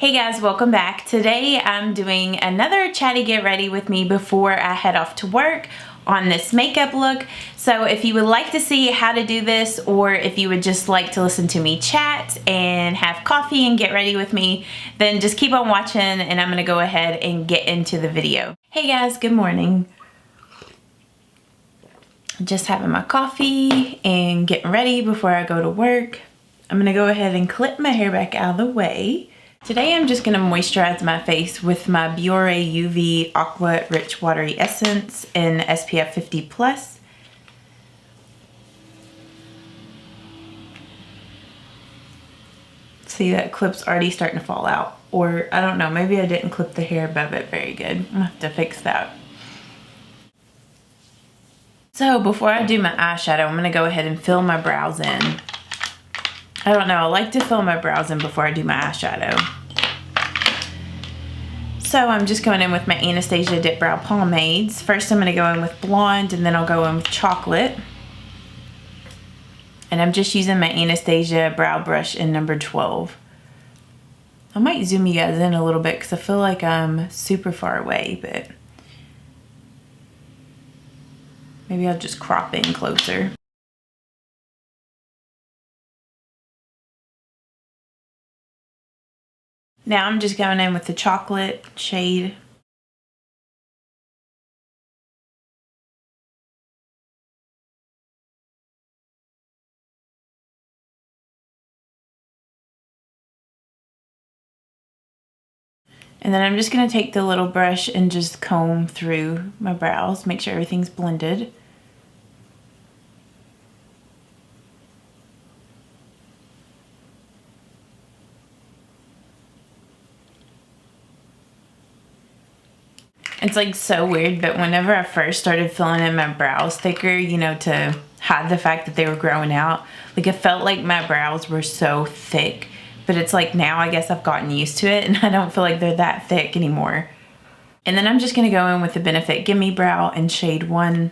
Hey guys, welcome back. Today I'm doing another Chatty Get Ready with me before I head off to work on this makeup look. So if you would like to see how to do this, or if you would just like to listen to me chat and have coffee and get ready with me, then just keep on watching and I'm gonna go ahead and get into the video. Hey guys, good morning. Just having my coffee and getting ready before I go to work. I'm gonna go ahead and clip my hair back out of the way. Today I'm just going to moisturize my face with my Biore UV Aqua Rich Watery Essence in SPF 50+. See, that clip's already starting to fall out. Or, I don't know, maybe I didn't clip the hair above it very good. I'm gonna have to fix that. So, before I do my eyeshadow, I'm going to go ahead and fill my brows in. I don't know, I like to fill my brows in before I do my eyeshadow. So I'm just going in with my Anastasia Dip Brow Pomades. First I'm going to go in with Blonde and then I'll go in with Chocolate. And I'm just using my Anastasia brow brush in number 12. I might zoom you guys in a little bit because I feel like I'm super far away, but maybe I'll just crop in closer. Now I'm just going in with the Chocolate shade. And then I'm just going to take the little brush and just comb through my brows, make sure everything's blended. It's like so weird, but whenever I first started filling in my brows thicker, you know, to hide the fact that they were growing out, like it felt like my brows were so thick. But it's like now I guess I've gotten used to it and I don't feel like they're that thick anymore. And then I'm just going to go in with the Benefit Gimme Brow in shade 1.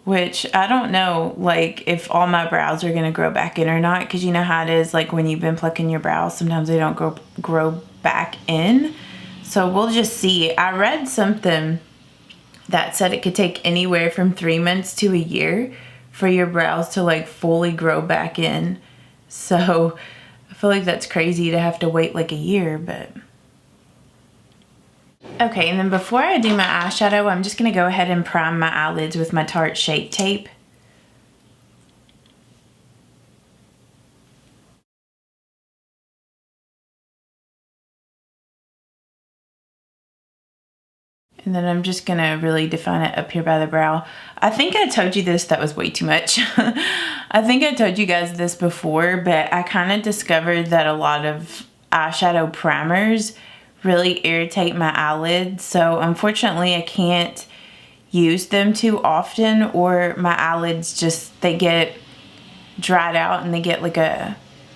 Which I don't know, like, if all my brows are going to grow back in or not. Because you know how it is, like, when you've been plucking your brows, sometimes they don't grow back in. So we'll just see. I read something that said it could take anywhere from 3 months to a year for your brows to, like, fully grow back in. So I feel like that's crazy to have to wait, like, a year, but... Okay, and then before I do my eyeshadow, I'm just going to go ahead and prime my eyelids with my Tarte Shape Tape. And then I'm just going to really define it up here by the brow. I think I told you this, that was way too much. I think I told you guys this before, but I kind of discovered that a lot of eyeshadow primers really irritate my eyelids. So unfortunately I can't use them too often, or my eyelids just, they get dried out and they get like an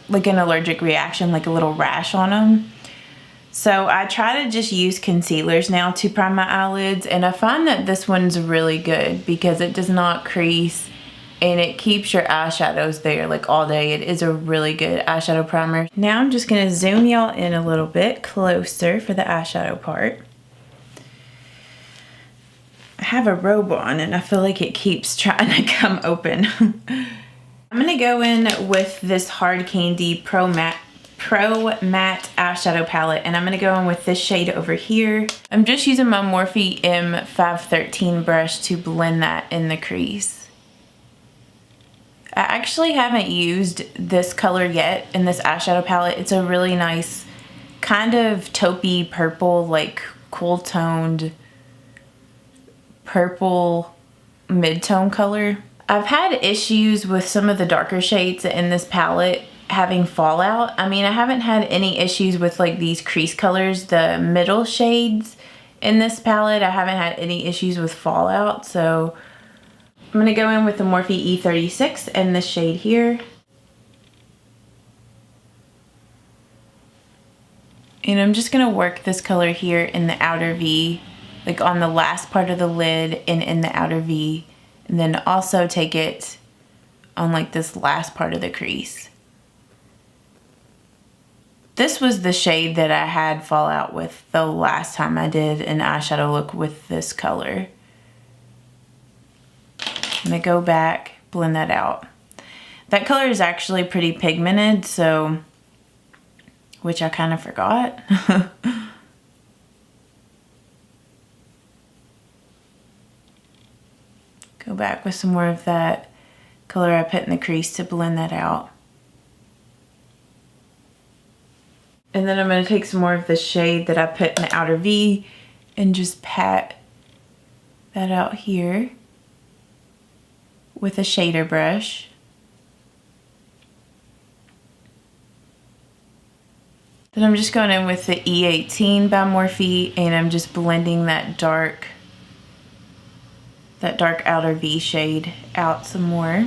allergic reaction, like a little rash on them. So I try to just use concealers now to prime my eyelids, and I find that this one's really good because it does not crease and it keeps your eyeshadows there like all day. It is a really good eyeshadow primer. Now I'm just going to zoom y'all in a little bit closer for the eyeshadow part. I have a robe on and I feel like it keeps trying to come open. I'm going to go in with this Hard Candy Pro Matte eyeshadow palette, and I'm going to go in with this shade over here. I'm just using my Morphe M513 brush to blend that in the crease. I actually haven't used this color yet in this eyeshadow palette. It's a really nice kind of taupey purple, like cool toned purple mid-tone color. I've had issues with some of the darker shades in this palette having fallout. I mean, I haven't had any issues with like these crease colors, the middle shades in this palette. I haven't had any issues with fallout, so I'm going to go in with the Morphe E36 and this shade here. And I'm just going to work this color here in the outer V, like on the last part of the lid and in the outer V. And then also take it on like this last part of the crease. This was the shade that I had fallout with the last time I did an eyeshadow look with this color. I'm gonna go back, blend that out. That color is actually pretty pigmented, so, which I kind of forgot. Go back with some more of that color I put in the crease to blend that out. And then I'm going to take some more of the shade that I put in the outer V and just pat that out here with a shader brush. Then I'm just going in with the E18 by Morphe, and I'm just blending that dark outer V shade out some more.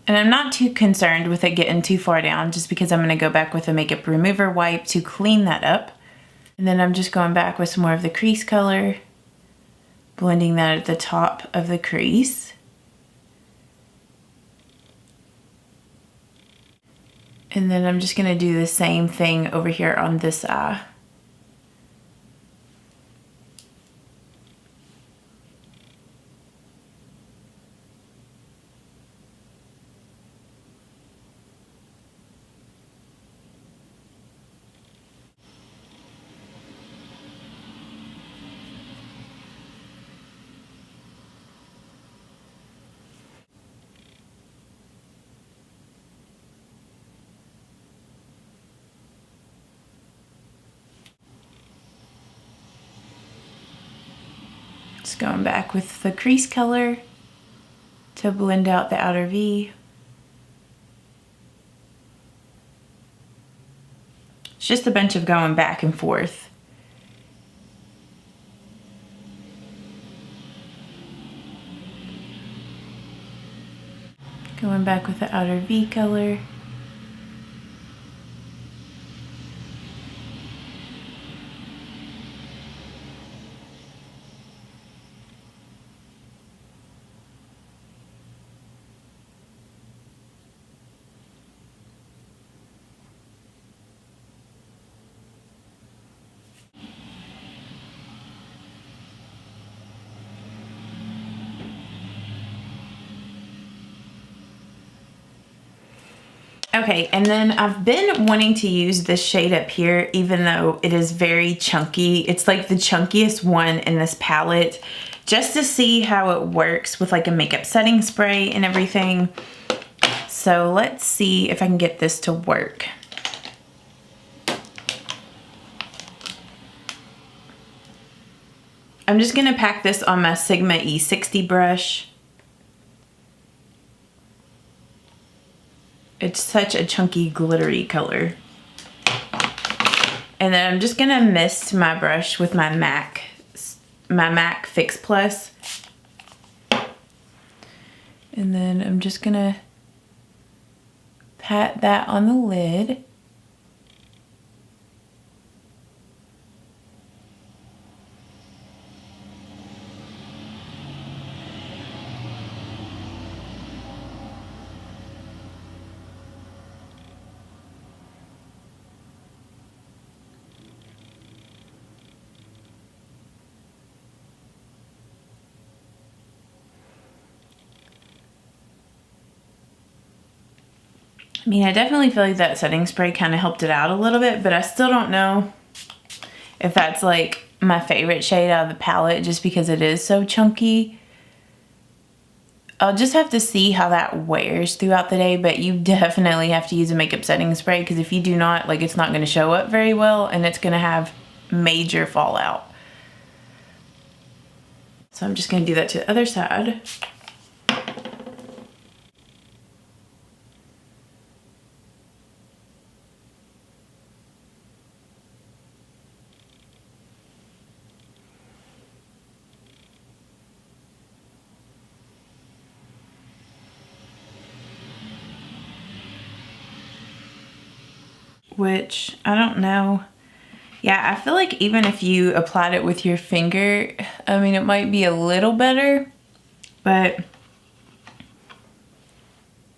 And I'm not too concerned with it getting too far down, just because I'm going to go back with a makeup remover wipe to clean that up. And then I'm just going back with some more of the crease color, blending that at the top of the crease. And then I'm just going to do the same thing over here on this eye. Just going back with the crease color to blend out the outer V. It's just a bunch of going back and forth. Going back with the outer V color. Okay, and then I've been wanting to use this shade up here, even though it is very chunky. It's like the chunkiest one in this palette, just to see how it works with like a makeup setting spray and everything. So let's see if I can get this to work. I'm just gonna pack this on my Sigma E60 brush. It's such a chunky, glittery color. And then I'm just gonna mist my brush with my MAC Fix Plus. And then I'm just gonna pat that on the lid. I mean, I definitely feel like that setting spray kind of helped it out a little bit, but I still don't know if that's like my favorite shade out of the palette just because it is so chunky. I'll just have to see how that wears throughout the day, but you definitely have to use a makeup setting spray because if you do not, like, it's not going to show up very well and it's going to have major fallout. So I'm just going to do that to the other side. Which I don't know Yeah, I feel like even if you applied it with your finger, I mean, it might be a little better, but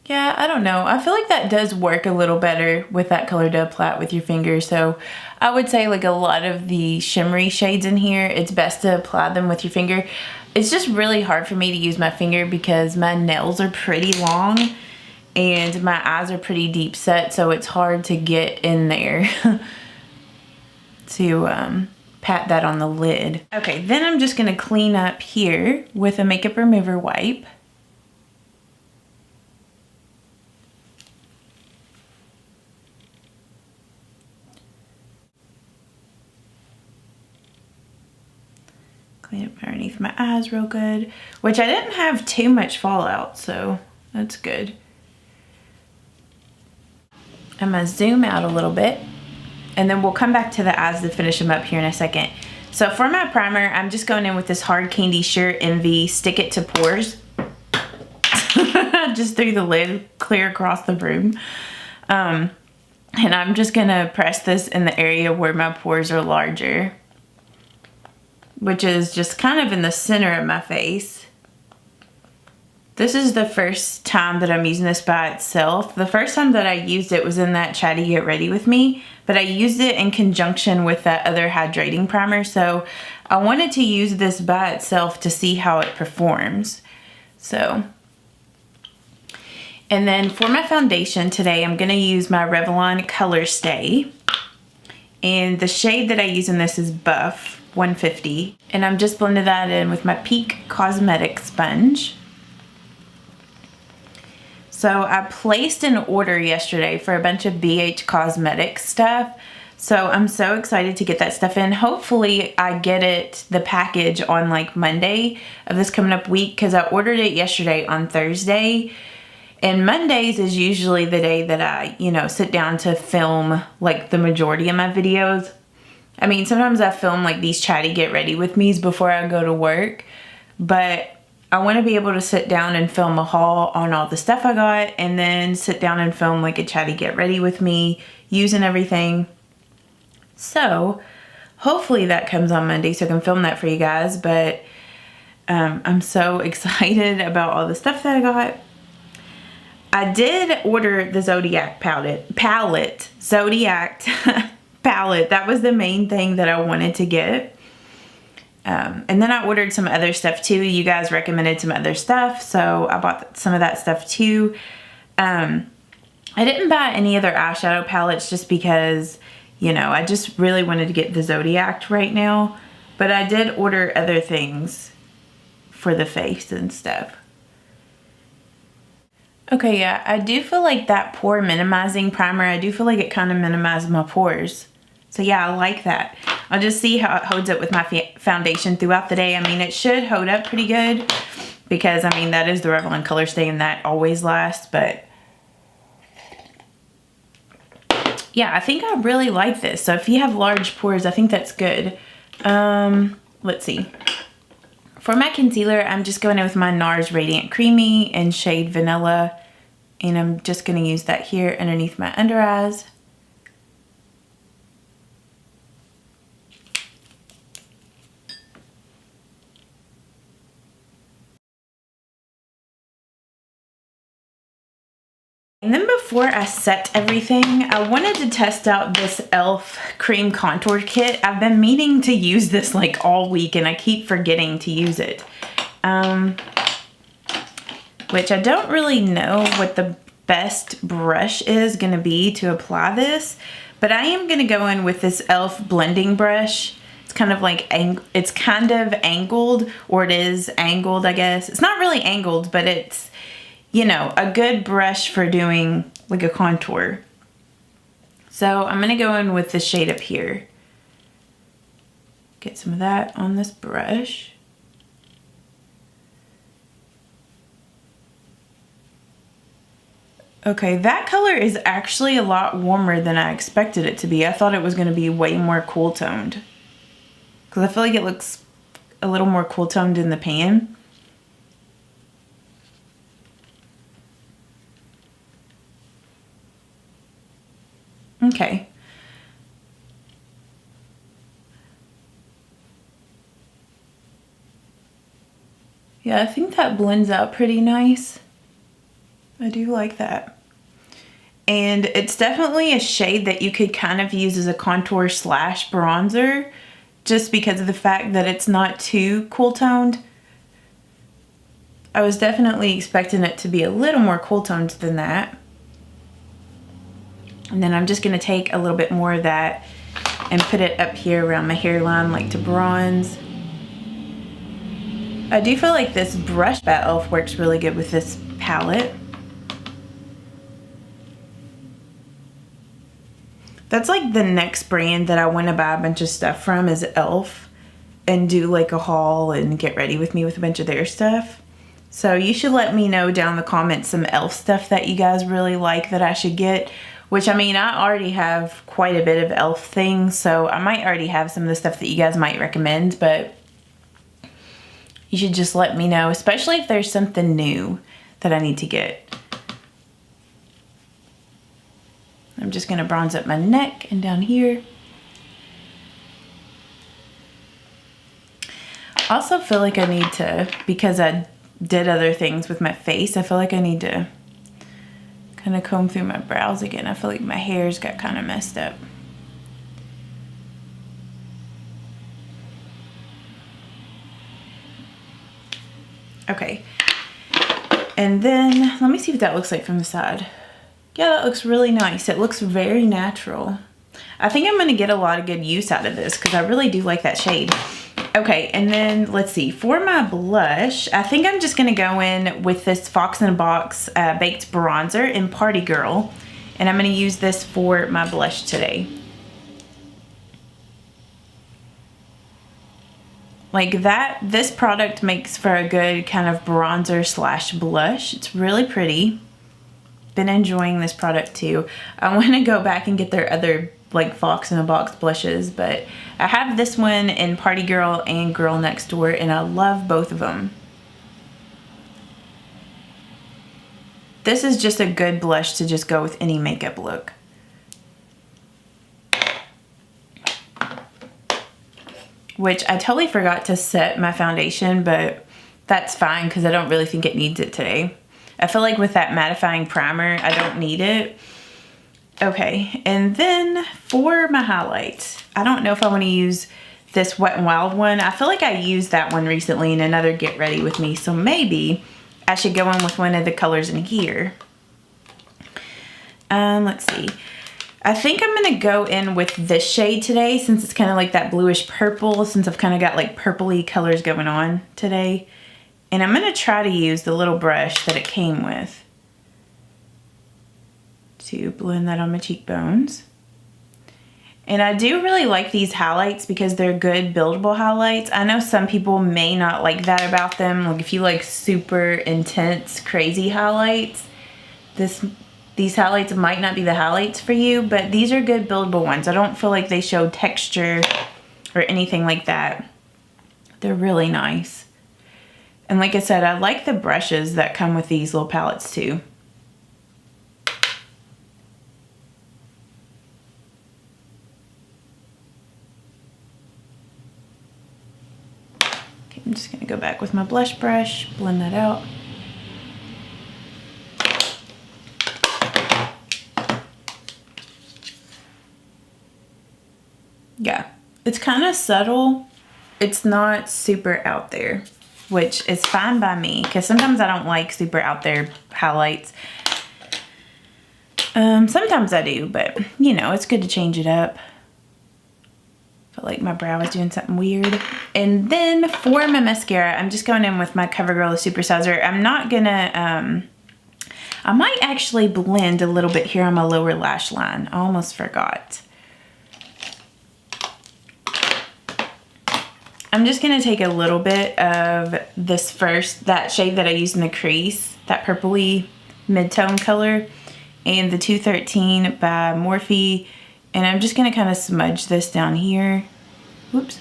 yeah, I don't know. I feel like that does work a little better with that color to apply it with your finger. So I would say like a lot of the shimmery shades in here, it's best to apply them with your finger. It's just really hard for me to use my finger because my nails are pretty long and my eyes are pretty deep set, so it's hard to get in there to pat that on the lid. Okay, then I'm just gonna clean up here with a makeup remover wipe. Clean up underneath my eyes real good, which I didn't have too much fallout, so that's good. I'm gonna zoom out a little bit, and then we'll come back to the eyes to finish them up here in a second. So for my primer, I'm just going in with this Hard Candy Sheer Envy Stick It to Pores. Just through the lid, clear across the room. And I'm just gonna press this in the area where my pores are larger, which is just kind of in the center of my face. This is the first time that I'm using this by itself. The first time that I used it was in that Chatty Get Ready with me, but I used it in conjunction with that other hydrating primer. So I wanted to use this by itself to see how it performs. So, and then for my foundation today, I'm gonna use my Revlon Color Stay. And the shade that I use in this is Buff 150. And I'm just blending that in with my Peak Cosmetics sponge. So I placed an order yesterday for a bunch of BH Cosmetics stuff. So I'm so excited to get that stuff in. Hopefully I get it, the package, on like Monday of this coming up week, because I ordered it yesterday on Thursday. And Mondays is usually the day that I, you know, sit down to film like the majority of my videos. I mean, sometimes I film like these Chatty Get Ready with me's before I go to work, but I want to be able to sit down and film a haul on all the stuff I got, and then sit down and film like a Chatty Get Ready with me using everything. So hopefully that comes on Monday so I can film that for you guys. But I'm so excited about all the stuff that I got. I did order the Zodiac palette. Zodiac palette. That was the main thing that I wanted to get. And then I ordered some other stuff too. You guys recommended some other stuff, so I bought some of that stuff too. I didn't buy any other eyeshadow palettes just because, you know, I just really wanted to get the Zodiac right now. But I did order other things for the face and stuff. Okay, yeah, I do feel like that pore minimizing primer, I do feel like it kind of minimized my pores. So yeah, I like that. I'll just see how it holds up with my foundation throughout the day. I mean, it should hold up pretty good because, I mean, that is the Revlon Color Stay and that always lasts. But yeah, I think I really like this. So if you have large pores, I think that's good. Let's see. For my concealer, I'm just going in with my NARS Radiant Creamy in shade Vanilla. And I'm just going to use that here underneath my under eyes. And then before I set everything, I wanted to test out this e.l.f. Cream Contour Kit. I've been meaning to use this like all week and I keep forgetting to use it. Which I don't really know what the best brush is going to be to apply this. But I am going to go in with this e.l.f. blending brush. It's kind of like, it's kind of angled, or it is angled, I guess. It's not really angled, but it's, you know, a good brush for doing like a contour. So I'm gonna go in with the shade up here. Get some of that on this brush. Okay, that color is actually a lot warmer than I expected it to be. I thought it was gonna be way more cool toned, because I feel like it looks a little more cool toned in the pan. Okay. Yeah, I think that blends out pretty nice. I do like that. And it's definitely a shade that you could kind of use as a contour slash bronzer, just because of the fact that it's not too cool toned. I was definitely expecting it to be a little more cool toned than that. And then I'm just gonna take a little bit more of that and put it up here around my hairline, like to bronze. I do feel like this brush by e.l.f. works really good with this palette. That's like the next brand that I want to buy a bunch of stuff from is e.l.f. and do like a haul and get ready with me with a bunch of their stuff. So you should let me know down in the comments some e.l.f. stuff that you guys really like that I should get. Which, I mean, I already have quite a bit of e.l.f. things, so I might already have some of the stuff that you guys might recommend, but you should just let me know, especially if there's something new that I need to get. I'm just gonna bronze up my neck and down here. I also feel like I need to, because I did other things with my face, I feel like I need to kind of comb through my brows again. I feel like my hair's got kind of messed up. Okay. And then, let me see what that looks like from the side. Yeah, that looks really nice. It looks very natural. I think I'm going to get a lot of good use out of this because I really do like that shade. Okay, and then let's see. For my blush, I think I'm just going to go in with this Fox in a Box Baked Bronzer in Party Girl. And I'm going to use this for my blush today. Like that, this product makes for a good kind of bronzer slash blush. It's really pretty. Been enjoying this product too. I want to go back and get their other like Fox in a Box blushes, but I have this one in Party Girl and Girl Next Door, and I love both of them. This is just a good blush to just go with any makeup look. Which I totally forgot to set my foundation, but that's fine because I don't really think it needs it today. I feel like with that mattifying primer, I don't need it. Okay, and then for my highlights, I don't know if I want to use this Wet n Wild one. I feel like I used that one recently in another Get Ready with me, so maybe I should go in with one of the colors in here. Let's see. I think I'm going to go in with this shade today since it's kind of like that bluish purple, since I've kind of got like purpley colors going on today. And I'm going to try to use the little brush that it came with to blend that on my cheekbones. And I do really like these highlights because they're good buildable highlights. I know some people may not like that about them. Like if you like super intense, crazy highlights, these highlights might not be the highlights for you, but these are good buildable ones. I don't feel like they show texture or anything like that. They're really nice. And like I said, I like the brushes that come with these little palettes too. Okay, I'm just gonna go back with my blush brush, blend that out. Yeah, it's kind of subtle. It's not super out there, which is fine by me because sometimes I don't like super out there highlights. Sometimes I do, but you know, it's good to change it up. I feel like my brow is doing something weird. And then for my mascara, I'm just going in with my CoverGirl Supersizer. I'm not gonna, I might actually blend a little bit here on my lower lash line. I almost forgot. I'm just gonna take a little bit of this first, that shade that I used in the crease, that purpley mid-tone color, and the 213 by Morphe, and I'm just gonna kind of smudge this down here. Whoops.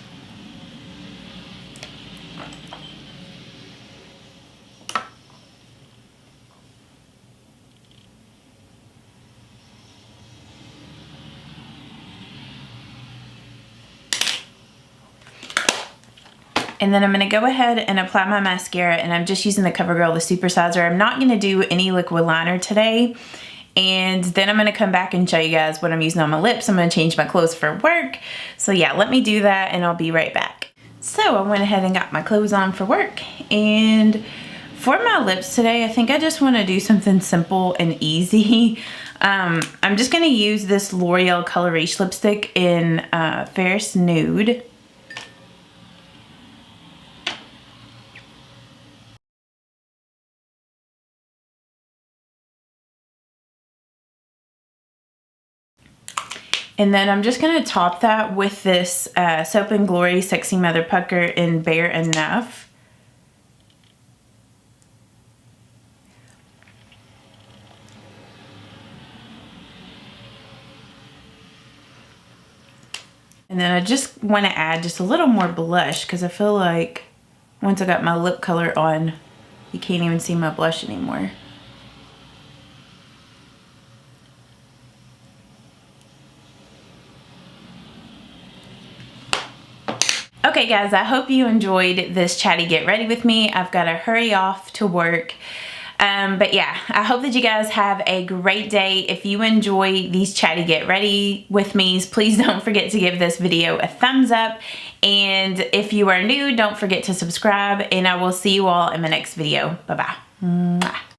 And then I'm going to go ahead and apply my mascara, and I'm just using the CoverGirl, the Supersizer. I'm not going to do any liquid liner today. And then I'm going to come back and show you guys what I'm using on my lips. I'm going to change my clothes for work. So yeah, let me do that and I'll be right back. So I went ahead and got my clothes on for work. And for my lips today, I think I just want to do something simple and easy. I'm just going to use this L'Oreal Color Reach lipstick in Ferris Nude. And then I'm just going to top that with this Soap & Glory Sexy Mother Pucker in Bare Enough. And then I just want to add just a little more blush because I feel like once I got my lip color on, you can't even see my blush anymore. Okay guys, I hope you enjoyed this Chatty Get Ready with me. I've got to hurry off to work. But yeah, I hope that you guys have a great day. If you enjoy these Chatty Get Ready with me's, please don't forget to give this video a thumbs up. And if you are new, don't forget to subscribe, and I will see you all in my next video. Bye-bye.